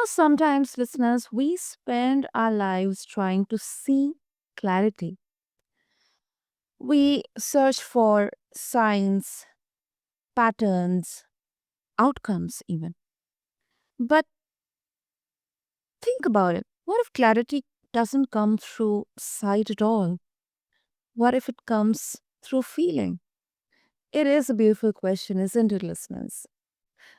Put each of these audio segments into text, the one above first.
Sometimes, listeners, we spend our lives trying to see clarity. We search for signs, patterns, outcomes, even. But think about it. What if clarity doesn't come through sight at all? What if it comes through feeling? It is a beautiful question, isn't it, listeners?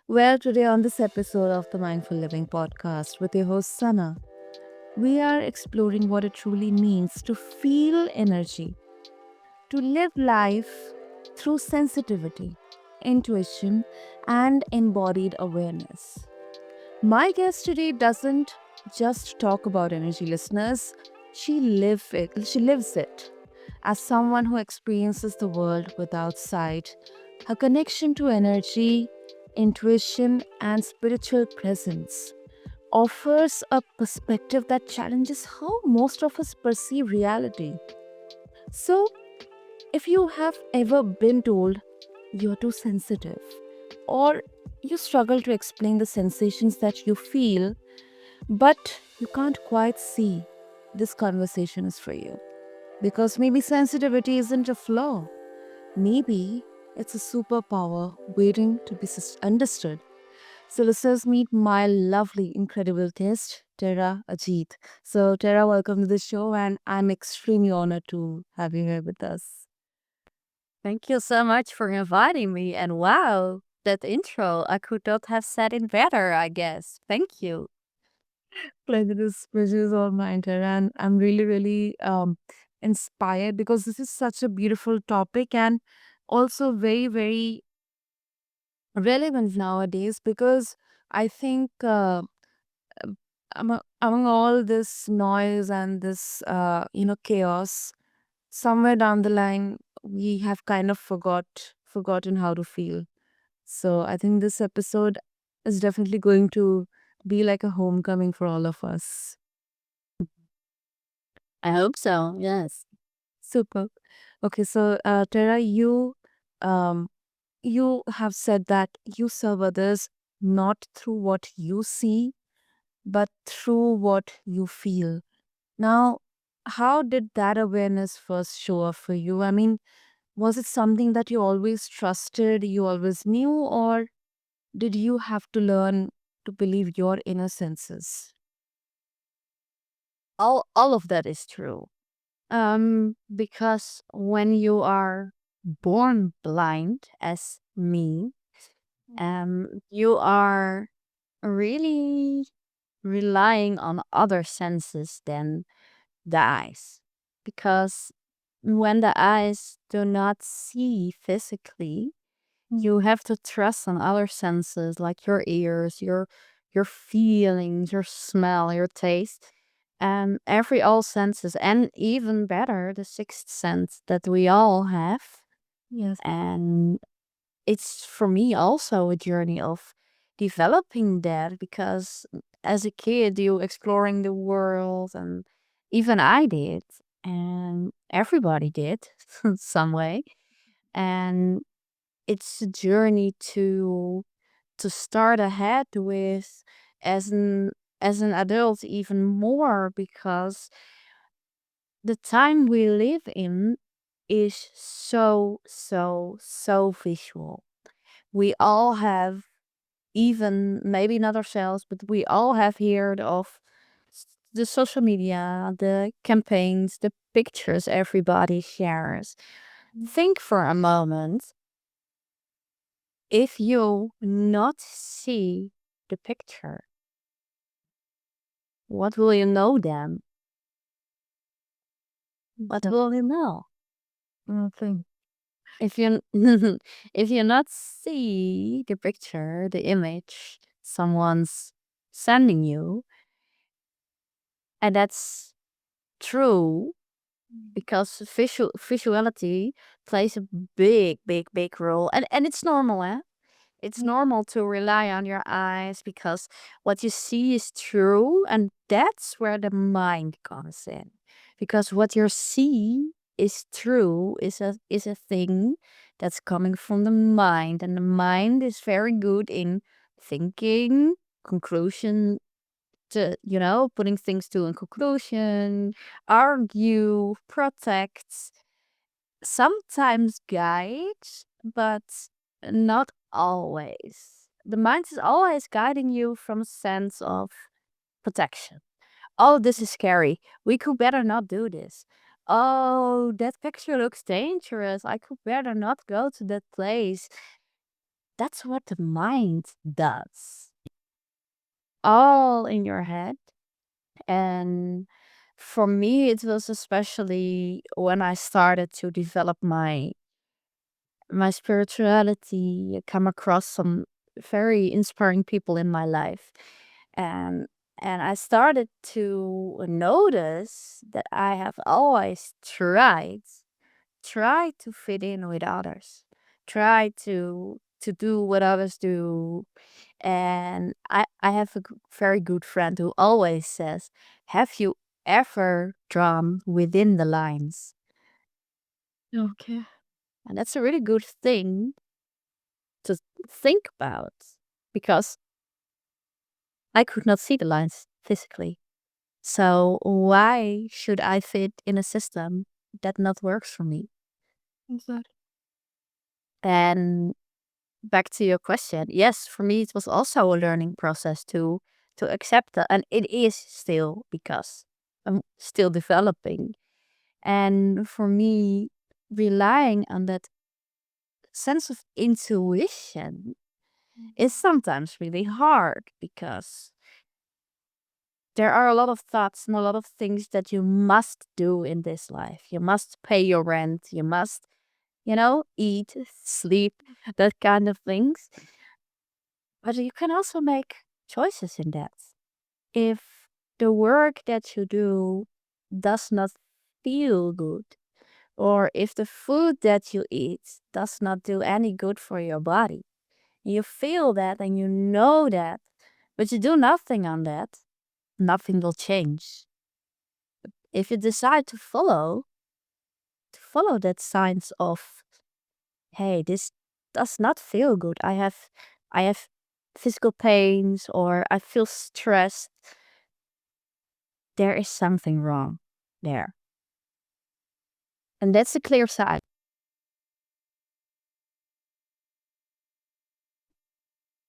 Well, today on this episode of the Mindful Living podcast with your host Sana, we are exploring what it truly means to feel energy, to live life through sensitivity, intuition, and embodied awareness. My guest today doesn't just talk about energy, listeners. She lives it. As someone who experiences the world without sight, her connection to energy, intuition, and spiritual presence offers a perspective that challenges how most of us perceive reality. So, if you have ever been told you're too sensitive, or you struggle to explain the sensations that you feel, but you can't quite see, this conversation is for you. Because maybe sensitivity isn't a flaw, maybe it's a superpower waiting to be understood. So listeners, meet my lovely, incredible guest, Tera Ajeet. So Tera, welcome to the show, and I'm extremely honored to have you here with us. Thank you so much for inviting me. And wow, that intro, I could not have said it better, I guess. Thank you. Pleasure is all mine, Tara, and I'm really, really inspired because this is such a beautiful topic and also very, very relevant nowadays because I think among all this noise and this chaos, somewhere down the line we have kind of forgotten how to feel. So I think this episode is definitely going to be like a homecoming for all of us. I hope so. Yes. Super. Okay, so Tara, um you have said that you serve others not through what you see, but through what you feel. Now, how did that awareness first show up for you? I mean, was it something that you always trusted, you always knew, or did you have to learn to believe your inner senses? All of that is true. Because when you are born blind as me, you are really relying on other senses than the eyes. Because when the eyes do not see physically, you have to trust on other senses like your ears, your feelings, your smell, your taste, and every all senses, and even better, the sixth sense that we all have. Yes. And it's for me also a journey of developing that because as a kid you exploring the world, and even I did, and everybody did some way. And it's a journey to start ahead with as an adult even more, because the time we live in is so visual. We all have, even maybe not ourselves, but we all have heard of the social media, the campaigns, the pictures everybody shares. Think for a moment, if you not see the picture, what will you know then? What Yep. will you know? Nothing. If you if you not see the picture, the image someone's sending you, and that's true because visuality plays a big role, and it's normal, eh? It's normal to rely on your eyes because what you see is true, and that's where the mind comes in. Because what you see is true is a thing that's coming from the mind, and the mind is very good in thinking, conclusion to, putting things to a conclusion, argue, protect, sometimes guide, but not always. The mind is always guiding you from a sense of protection. Oh, this is scary. We could better not do this. Oh, that picture looks dangerous. I could better not go to that place. That's what the mind does. All in your head. And for me, it was especially when I started to develop my spirituality, come across some very inspiring people in my life. And and I started to notice that I have always tried to fit in with others, tried to do what others do. And I have a very good friend who always says, have you ever drawn within the lines? Okay. And that's a really good thing to think about, because I could not see the lines physically. So why should I fit in a system that not works for me? Exactly. And back to your question, yes, for me it was also a learning process to accept that, and it is still, because I'm still developing. And for me, relying on that sense of intuition is sometimes really hard, because there are a lot of thoughts and a lot of things that you must do in this life. You must pay your rent, you must, eat, sleep, that kind of things. But you can also make choices in that. If the work that you do does not feel good, or if the food that you eat does not do any good for your body, you feel that and you know that, but you do nothing on that, nothing will change. If you decide to follow that signs of, hey, this does not feel good. I have physical pains, or I feel stressed. There is something wrong there. And that's a clear sign.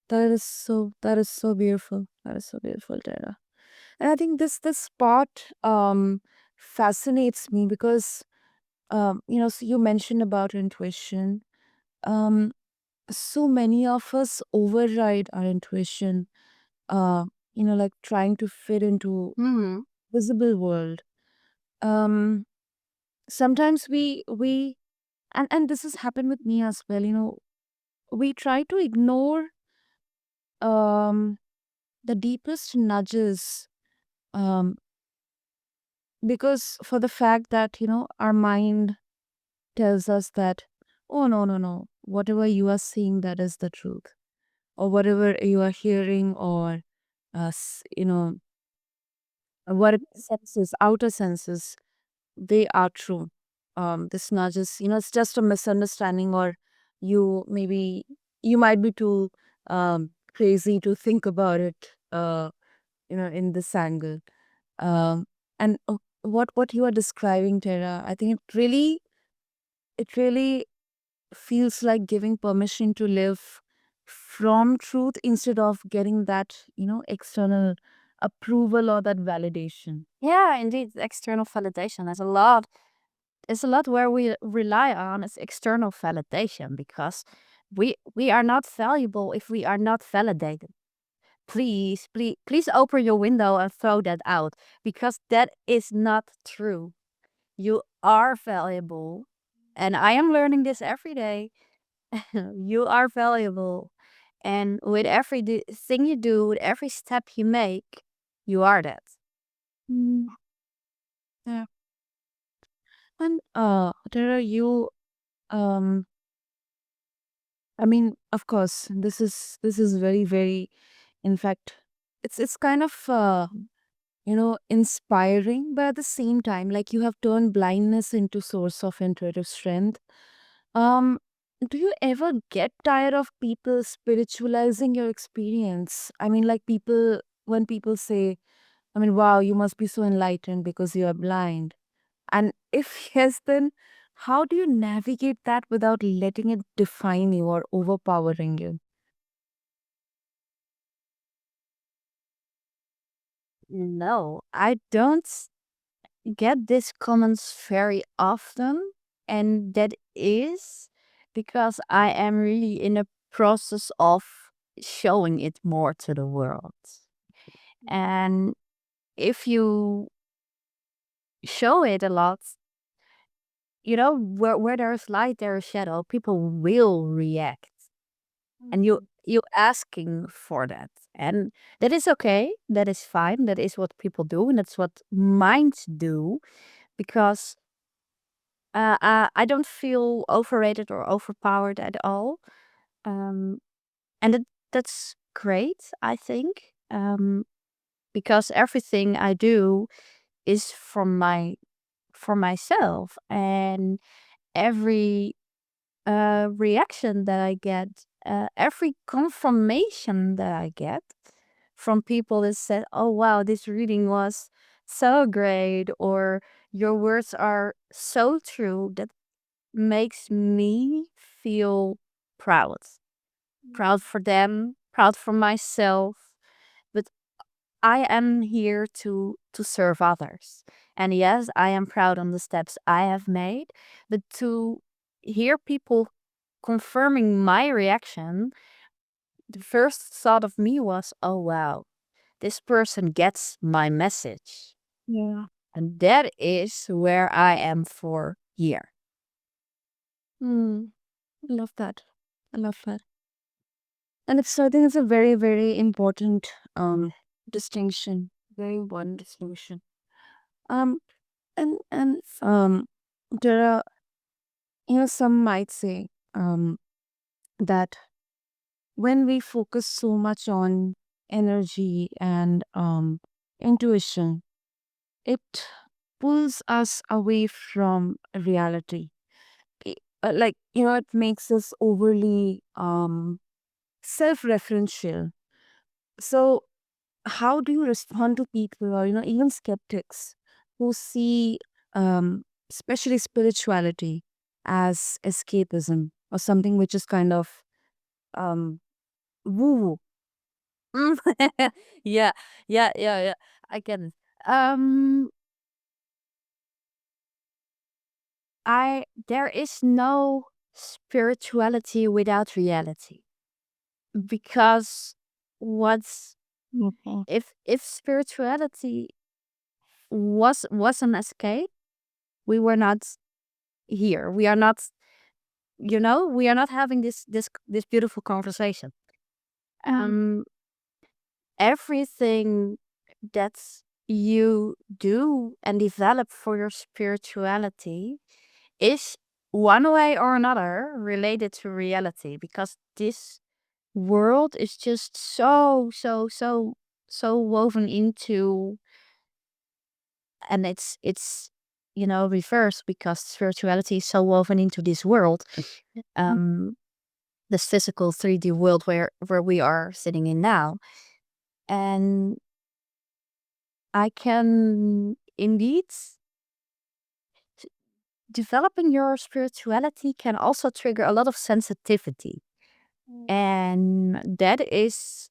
That is so beautiful. That is so beautiful, Tara. And I think this part fascinates me because so you mentioned about intuition. Um so many of us override our intuition, uh, like trying to fit into Hmm. visible world. Um Sometimes we and this has happened with me as well, we try to ignore um the deepest nudges, um because for the fact that our mind tells us that, oh, no, no, no, whatever you are seeing, that is the truth, or whatever you are hearing, or what senses, outer senses, they are true. This nudges, it's just a misunderstanding, or maybe you might be too crazy to think about it, in this angle. And what you are describing, Tara, I think it really feels like giving permission to live from truth instead of getting that, external approval or that validation. Yeah, indeed, external validation. There's a lot where we rely on is external validation, because we are not valuable if we are not validated. Please, please, please open your window and throw that out, because that is not true. You are valuable. And I am learning this every day. You are valuable. And with every thing you do, with every step you make, you are that. Mm, yeah. And Tara, um I mean, of course, this is very, very, in fact, it's kind of inspiring, but at the same time, like, you have turned blindness into source of intuitive strength. Um, do you ever get tired of people spiritualizing your experience? I mean, like, when people say, I mean, wow, you must be so enlightened because you are blind. And if yes, then how do you navigate that without letting it define you or overpowering you? No, I don't get these comments very often, and that is because I am really in a process of showing it more to the world. And if you show it a lot, where there's light, there is shadow. People will react, and you asking for that, and that is okay. That is fine. That is what people do, and that's what minds do. Because I don't feel overrated or overpowered at all, um, and that's great. I think, because everything I do is for myself, and every reaction that I get, every confirmation that I get from people that said, "Oh wow, this reading was so great," or "Your words are so true," that makes me feel proud. Proud for them, proud for myself. But I am here to serve others. And yes, I am proud on the steps I have made, but to hear people confirming my reaction, the first thought of me was, "Oh wow, this person gets my message." Yeah. And that is where I am for here. Hmm. I love that. I love that. And it's, I think it's a very, very important distinction. Very important distinction. Um and there are, some might say that when we focus so much on energy and intuition, it pulls us away from reality. Like, it makes us overly self-referential. So how do you respond to people, or even skeptics who see especially spirituality as escapism, or something which is kind of um woo woo? Mm. Yeah, yeah. I get it. Um, I there is no spirituality without reality, because what's Mhm. if spirituality was an escape, we were not here. We are not, we are not having this beautiful conversation. Um, everything that you do and develop for your spirituality is one way or another related to reality, because this world is just so woven into, and it's reversed, because spirituality is so woven into this world, um this physical 3D world where we are sitting in now. And I can indeed, developing your spirituality can also trigger a lot of sensitivity. And that is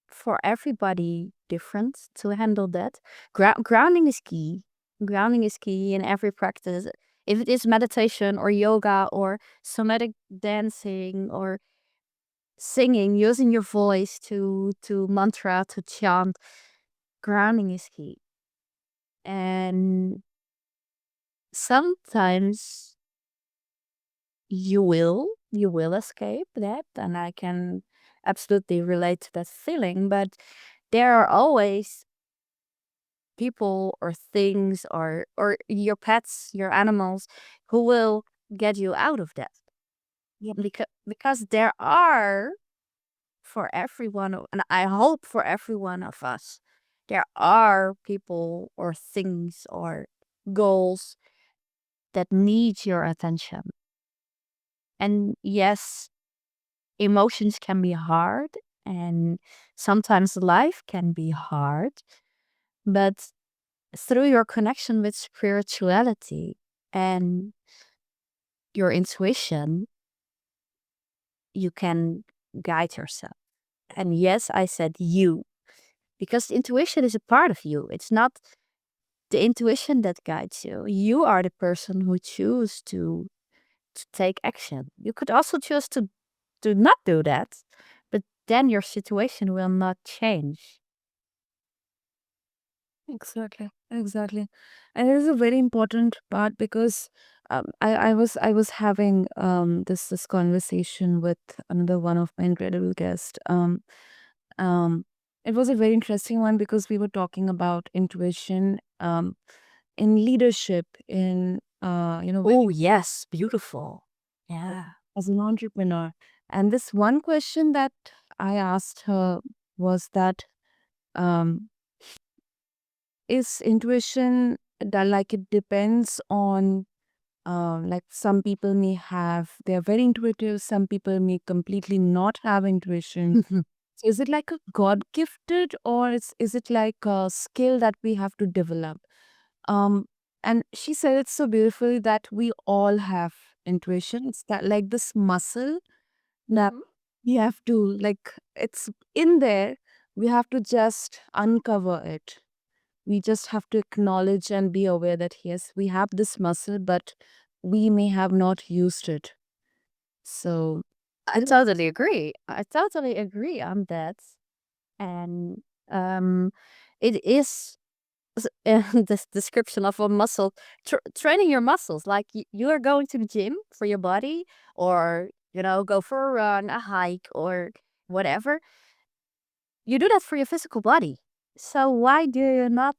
for everybody different to handle that. Grounding is key. Grounding is key in every practice. If it is meditation or yoga or somatic dancing or singing, using your voice to mantra, to chant, grounding is key. And sometimes you will escape that, and I can absolutely relate to that feeling. But there are always people or things, or your pets, your animals, who will get you out of that. Yeah. Because there are, for everyone, and I hope for every one of us, there are people or things or goals that need your attention. And yes, emotions can be hard, and sometimes life can be hard, But through your connection with spirituality and your intuition, you can guide yourself. And yes, I said you, because intuition is a part of you. It's not the intuition that guides you. You are the person who choose to take action. You could also choose to not do that, but then your situation will not change. Exactly, exactly. And it is a very important part because I was having this conversation with another one of my incredible guests. Um it was a very interesting one because we were talking about intuition in leadership in Oh, yes, beautiful. Yeah. as an entrepreneur. And this one question that I asked her was that um is intuition that, like, it depends on like some people may have, they're very intuitive, some people may completely not have intuition. So is it like a god gifted, or is it like a skill that we have to develop? um and she said it so beautifully that we all have intuition. It's that, like, this muscle that Mhm. we have to, like, it's in there, we have to just uncover it. We just have to acknowledge and be aware that yes, we have this muscle, but we may have not used it. So I it is- totally agree. I totally agree on that. And um, it is this description of a muscle, training your muscles. Like you are going to the gym for your body, or go for a run, a hike, or whatever. You do that for your physical body. So why do you not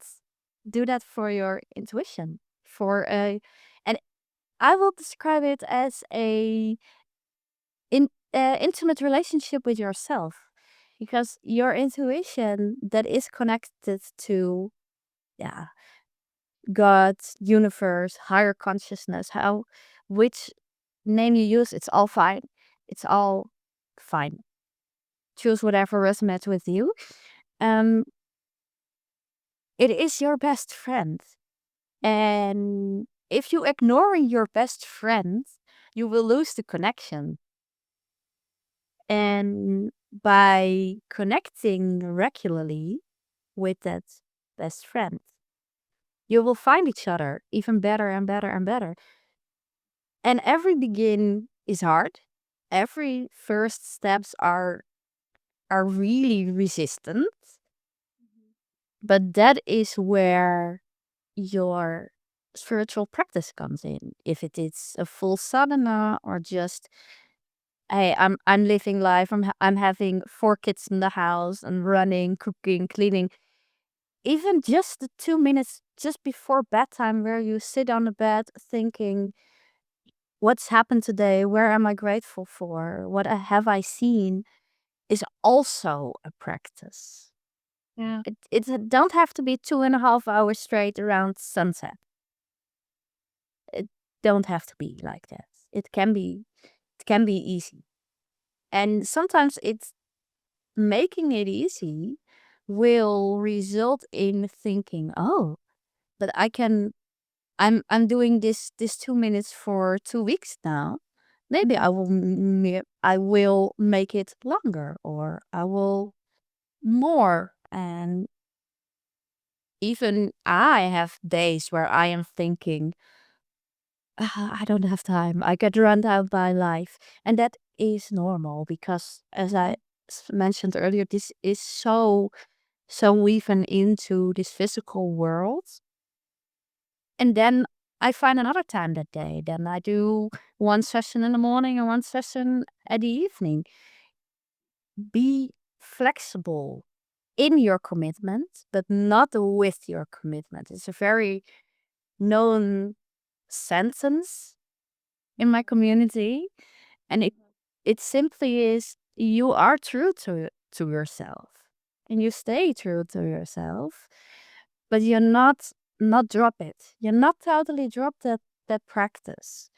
do that for your intuition? And I will describe it as intimate relationship with yourself, because your intuition that is connected to, yeah, God, universe, higher consciousness, how which name you use, it's all fine. It's all fine. Choose whatever resonates with you. Um, it is your best friend. And if you ignore your best friend, you will lose the connection. And by connecting regularly with that best friend, you will find each other even better and better and better. And every begin is hard. Every first steps are really resistant. But that is where your spiritual practice comes in. If it is a full sadhana, or just, hey, I'm living life. I'm having 4 kids in the house and running, cooking, cleaning. Even just the 2 minutes just before bedtime, where you sit on the bed thinking, what's happened today? Where am I grateful for? What have I seen? Is also a practice. yeah. It don't have to be 2.5 hours straight around sunset. It don't have to be like that. It can be easy. And sometimes it's making it easy will result in thinking, oh, but I'm doing this 2 minutes for 2 weeks now. Maybe I will make it longer, or I will more. And even I have days where I am thinking, I don't have time. I get run out by life. And that is normal, because as I mentioned earlier, this is so woven into this physical world. And then I find another time that day. Then I do one session in the morning and one session at the evening. Be flexible in your commitment, but not with your commitment. It's a very known sentence in my community. And it simply is, you are true to yourself, and you stay true to yourself, but you're not drop it. You're not totally drop that practice.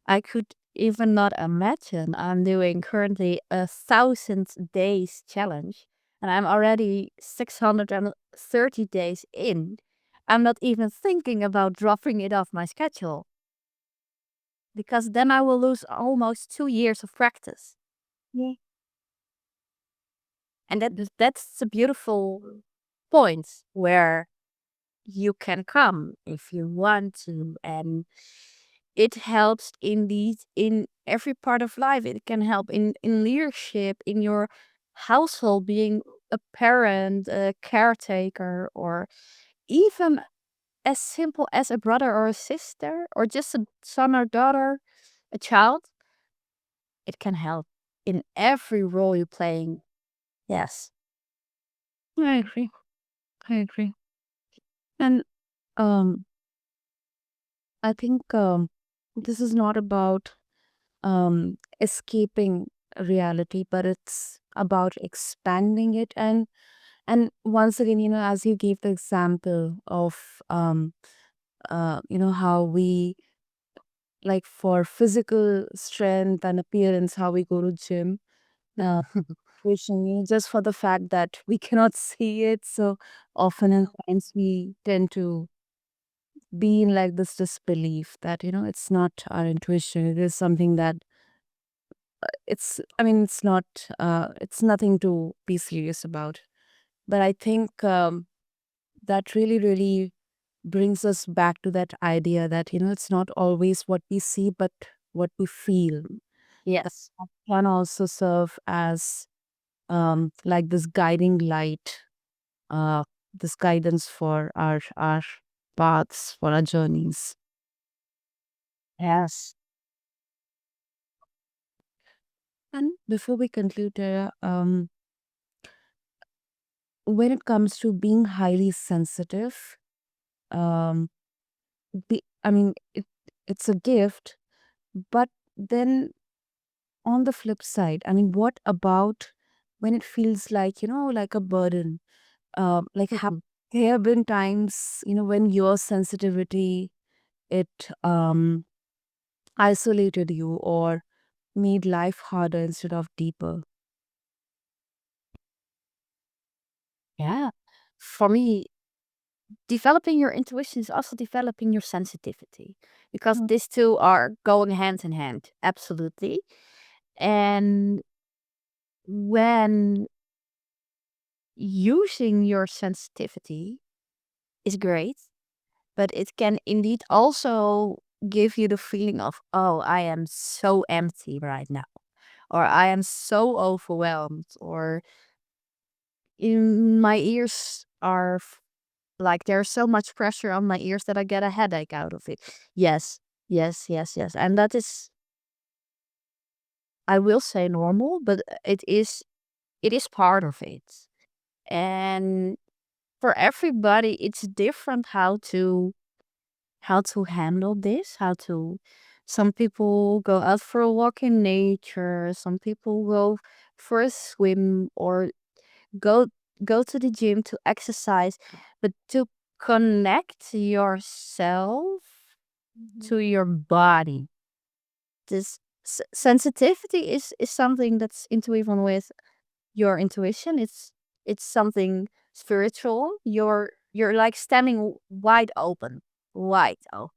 I could even not imagine I'm doing currently a 1,000 days challenge. and I'm already 630 days in, I'm not even thinking about dropping it off my schedule, because then I will lose almost 2 years of practice. Yeah. And that's a beautiful point where you can come if you want to. And it helps in every part of life. It can help in leadership, in your household, being a parent, a caretaker, or even as simple as a brother or a sister, or just a son or daughter, a child. It can help in every role you're playing. Yes. I agree. I agree. And um, I think this is not about escaping reality, but it's about expanding it. And once again, as you gave the example of how we, like, for physical strength and appearance, how we go to gym, uh, wishing just for the fact that we cannot see it. So often in times we tend to be in like this disbelief that it's not our intuition. It is something that it's not it's nothing to be serious about. But I think that really really brings us back to that idea that it's not always what we see but what we feel. That Yes. can also serve as like this guiding light, uh this guidance for our paths, for our journeys. Yes. And before we conclude, Tara, when it comes to being highly sensitive, um it's a gift, but then on the flip side, what about when it feels like like a burden? Like, there have been times when your sensitivity, it isolated you or made life harder instead of deeper. Yeah. For me, developing your intuition is also developing your sensitivity, because Mm. these two are going hand in hand. Absolutely. And when using your sensitivity is great, but it can indeed also give you the feeling of, oh, I am so empty right now, or I am so overwhelmed, or in my ears are like there's so much pressure on my ears that I get a headache out of it. Yes, yes, yes, yes. And that is, I will say, normal, but it is part of it. And for everybody it's different how to handle this, how to some people go out for a walk in nature, some people go for a swim, or go go to the gym to exercise, but to connect yourself to your body. This sensitivity is something that's interwoven with your intuition. It's something spiritual. You're like standing wide open, wide open,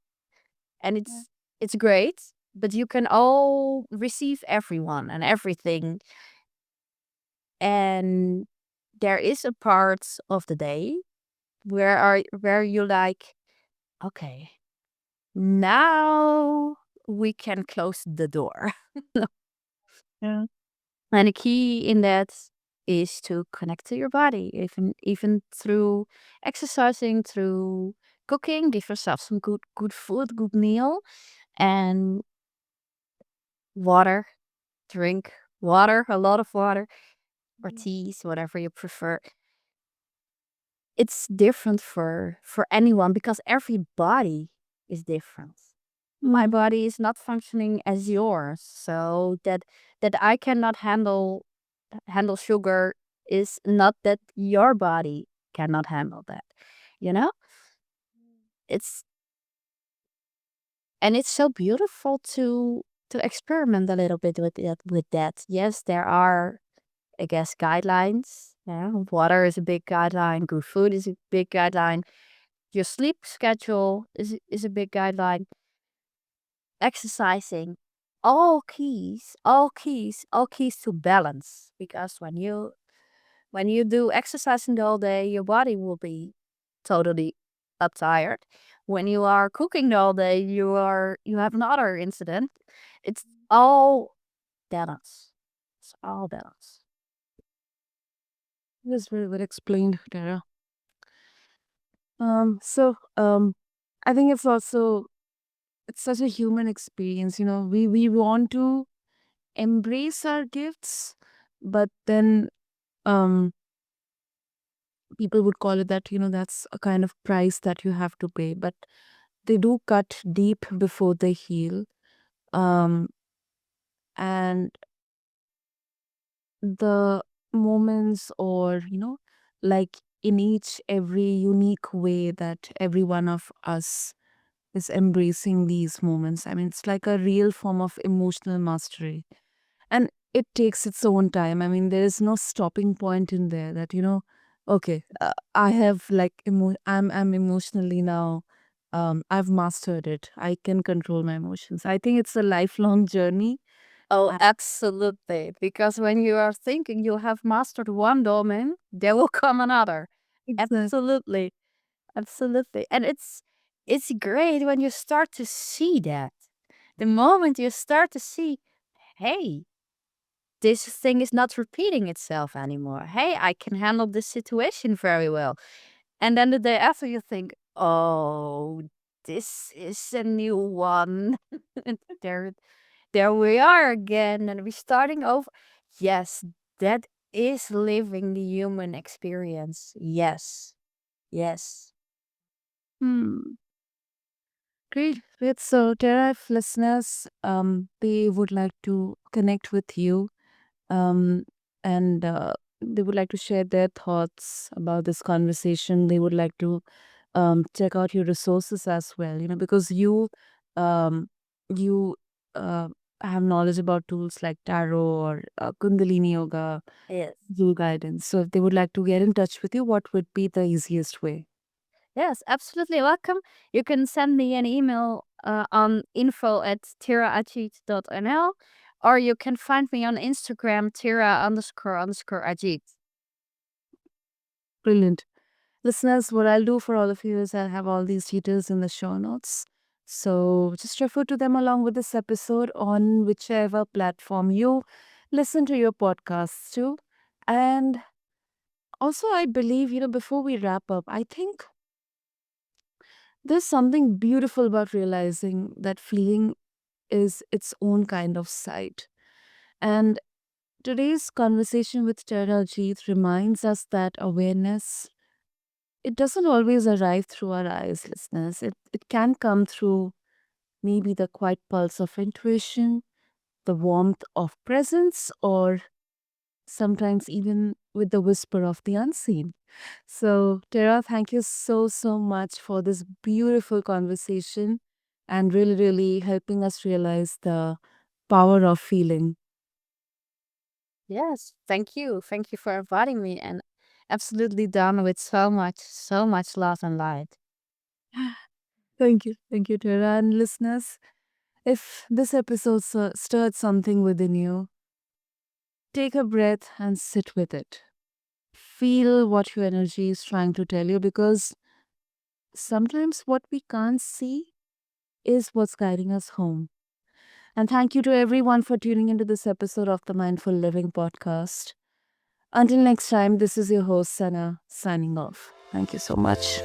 and Yeah. it's great. But you can all receive everyone and everything, and there is a part of the day where you like, okay, now we can close the door. Yeah. And the key in that is to connect to your body, even through exercising, through cooking. Give yourself some good food, good meal, and water. Drink water, a lot of water, or teas, whatever you prefer. It's different for anyone, because every body is different. My Mm. body is not functioning as yours, so that I cannot handle sugar is not that your body cannot handle that. You know? It's and it's so beautiful to experiment a little bit with that. Yes, there are, I guess, guidelines, Yeah, water is a big guideline. Good food is a big guideline. Your sleep schedule is a big guideline. Exercising, all keys to balance. Because when you do exercising the whole day, your body will be totally uptired. When you are cooking the whole day, you have another incident. It's all balance. It's all balance. That's very well explained, Tara. So I think it's such a human experience. We want to embrace our gifts, but then um people would call it that, that's a kind of price that you have to pay. But they do cut deep before they heal. Um and the moments, or like in each every unique way that every one of us is embracing these moments, I mean, it's like a real form of emotional mastery, and it takes its own time. I mean, there is no stopping point in there that, okay, I have like I'm emotionally now, I've mastered it, I can control my emotions. I think it's a lifelong journey. Oh, absolutely. Because when you are thinking you have mastered one domain, there will come another. Exactly. Absolutely. Absolutely. And it's great when you start to see that. The moment you start to see, hey, this thing is not repeating itself anymore. Hey, I can handle this situation very well. And then the day after you think, oh, this is a new one. And there we are again, and we're starting over. Yes, that is living the human experience. Yes. Yes. Hmm. Great. Great. So, Tara, if listeners, they would like to connect with you, um, and they would like to share their thoughts about this conversation. They would like to check out your resources as well. Because um, you uh, have knowledge about tools like tarot or Kundalini yoga, Yes. Soul guidance. So, if they would like to get in touch with you, what would be the easiest way? Yes, absolutely welcome. You can send me an email on info@teraajeet.nl, or you can find me on Instagram, Tera__Ajeet. Brilliant. Listeners, what I'll do for all of you is I'll have all these details in the show notes. So just refer to them along with this episode on whichever platform you listen to your podcasts to. And also, I believe, before we wrap up, I think there's something beautiful about realizing that feeling is its own kind of sight. And today's conversation with Tara Jeet reminds us that awareness, it doesn't always arrive through our eyes, listeners. It can come through maybe the quiet pulse of intuition, the warmth of presence, or sometimes even with the whisper of the unseen. So, Tara, thank you so, so much for this beautiful conversation and really, really helping us realize the power of feeling. Yes, thank you. Thank you for inviting me, and absolutely done with so much love and light. Thank you. Thank you, Tara. And listeners, if this episode stirred something within you, take a breath and sit with it. Feel what your energy is trying to tell you, because sometimes what we can't see is what's guiding us home. And thank you to everyone for tuning into this episode of the Mindful Living podcast. Until next time, this is your host, Sana, signing off. Thank you so much.